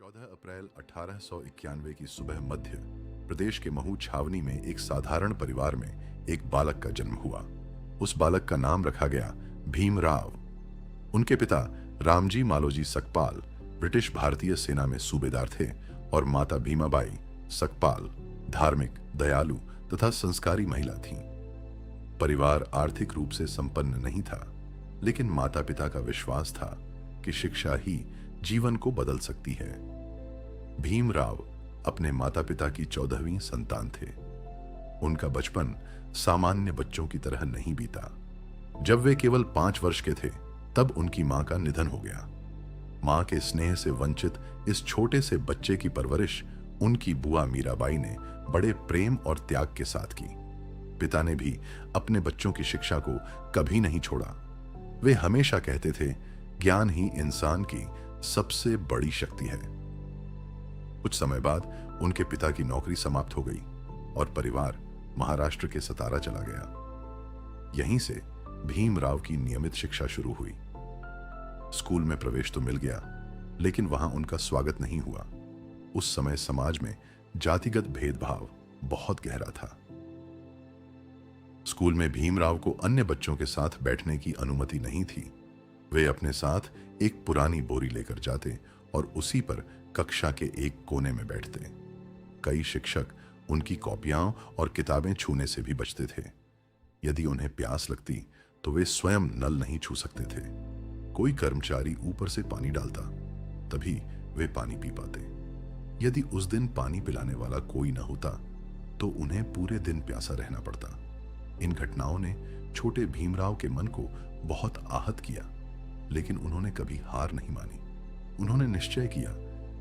14 अप्रैल 1891 की सुबह मध्य प्रदेश के महू छावनी में एक साधारण परिवार में एक बालक का जन्म हुआ। उस बालक का नाम रखा गया भीमराव। उनके पिता रामजी मालोजी सकपाल ब्रिटिश भारतीय सेना में सूबेदार थे और माता भीमाबाई सकपाल धार्मिक, दयालु तथा संस्कारी महिला थीं। परिवार आर्थिक रूप से संपन्न नहीं था, लेकिन माता पिता का विश्वास था कि शिक्षा ही जीवन को बदल सकती है। भीमराव अपने माता पिता की 14वीं संतान थे। उनका बचपन सामान्य बच्चों की तरह नहीं बीता। जब वे केवल 5 वर्ष के थे, तब उनकी मां का निधन हो गया। मां के स्नेह से वंचित इस छोटे से बच्चे की परवरिश उनकी बुआ मीराबाई ने बड़े प्रेम और त्याग के साथ की। पिता ने भी अपने बच्चों की शिक्षा को कभी नहीं छोड़ा। वे हमेशा कहते थे, ज्ञान ही इंसान की सबसे बड़ी शक्ति है। कुछ समय बाद उनके पिता की नौकरी समाप्त हो गई और परिवार महाराष्ट्र के सतारा चला गया। यहीं से भीमराव की नियमित शिक्षा शुरू हुई। स्कूल में प्रवेश तो मिल गया, लेकिन वहां उनका स्वागत नहीं हुआ। उस समय समाज में जातिगत भेदभाव बहुत गहरा था। स्कूल में भीमराव को अन्य बच्चों के साथ बैठने की अनुमति नहीं थी। वे अपने साथ एक पुरानी बोरी लेकर जाते और उसी पर कक्षा के एक कोने में बैठते। कई शिक्षक उनकी कॉपियां और किताबें छूने से भी बचते थे। यदि उन्हें प्यास लगती तो वे स्वयं नल नहीं छू सकते थे। कोई कर्मचारी ऊपर से पानी डालता, तभी वे पानी पी पाते। यदि उस दिन पानी पिलाने वाला कोई न होता तो उन्हें पूरे दिन प्यासा रहना पड़ता। इन घटनाओं ने छोटे भीमराव के मन को बहुत आहत किया, लेकिन उन्होंने कभी हार नहीं मानी। उन्होंने निश्चय किया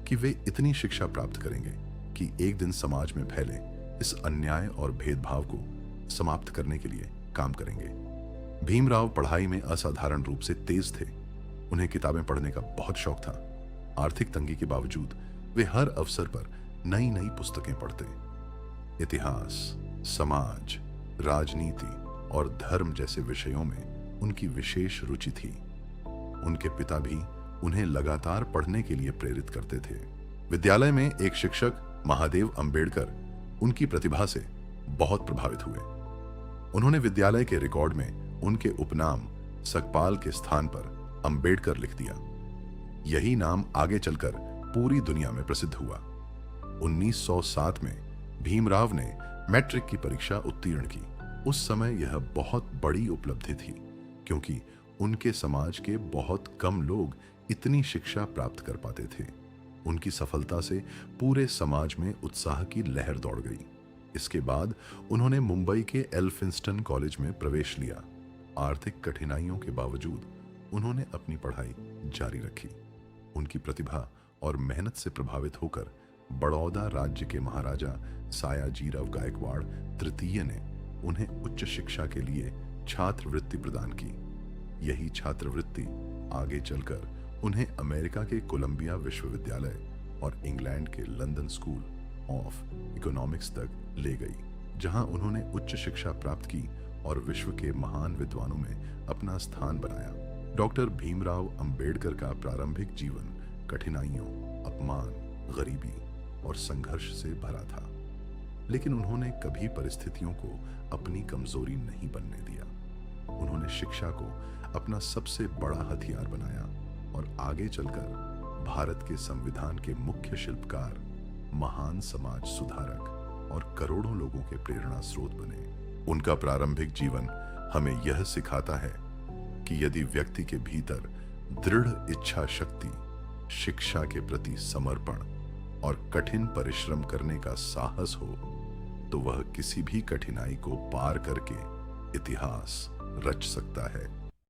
कि वे इतनी शिक्षा प्राप्त करेंगे कि एक दिन समाज में फैले इस अन्याय और भेदभाव को समाप्त करने के लिए काम करेंगे। भीमराव पढ़ाई में असाधारण रूप से तेज थे। उन्हें किताबें पढ़ने का बहुत शौक था। आर्थिक तंगी के बावजूद वे हर अवसर पर नई नई पुस्तकें पढ़ते। इतिहास, समाज, राजनीति और धर्म जैसे विषयों में उनकी विशेष रुचि थी। उनके पिता भी उन्हें लगातार पढ़ने के लिए प्रेरित करते थे। विद्यालय में एक शिक्षक महादेव अंबेडकर उनकी प्रतिभा से बहुत प्रभावित हुए। उन्होंने विद्यालय के रिकॉर्ड में उनके उपनाम सकपाल के स्थान पर अंबेडकर लिख दिया। यही नाम आगे चलकर पूरी दुनिया में प्रसिद्ध हुआ। 1907 में भीमराव ने मैट्रिक की परीक्षा उत्तीर्ण की। उस समय यह बहुत बड़ी उपलब्धि थी, क्योंकि उनके समाज के बहुत कम लोग इतनी शिक्षा प्राप्त कर पाते थे। उनकी सफलता से पूरे समाज में उत्साह की लहर दौड़ गई। इसके बाद उन्होंने मुंबई के एल्फिंस्टन कॉलेज में प्रवेश लिया। आर्थिक कठिनाइयों के बावजूद उन्होंने अपनी पढ़ाई जारी रखी। उनकी प्रतिभा और मेहनत से प्रभावित होकर बड़ौदा राज्य के महाराजा सायाजीराव गायकवाड़ तृतीय ने उन्हें उच्च शिक्षा के लिए छात्रवृत्ति प्रदान की। यही छात्रवृत्ति आगे चलकर उन्हें अमेरिका के कोलंबिया विश्वविद्यालय और इंग्लैंड के लंदन स्कूल ऑफ इकोनॉमिक्स तक ले गई, जहां उन्होंने उच्च शिक्षा प्राप्त की और विश्व के महान विद्वानों में अपना स्थान बनाया। डॉक्टर भीमराव अंबेडकर का प्रारंभिक जीवन कठिनाइयों, अपमान, गरीबी और संघर्ष से भरा था, लेकिन उन्होंने कभी परिस्थितियों को अपनी कमजोरी नहीं बनने दिया। उन्होंने शिक्षा को अपना सबसे बड़ा हथियार बनाया और आगे चलकर भारत के संविधान के मुख्य शिल्पकार, महान समाज सुधारक और करोड़ों लोगों के प्रेरणा स्रोत बने। उनका प्रारंभिक जीवन हमें यह सिखाता है कि यदि व्यक्ति के भीतर दृढ़ इच्छा शक्ति, शिक्षा के प्रति समर्पण और कठिन परिश्रम करने का साहस हो, तो वह किसी भी कठिनाई को पार करके इतिहास रच सकता है।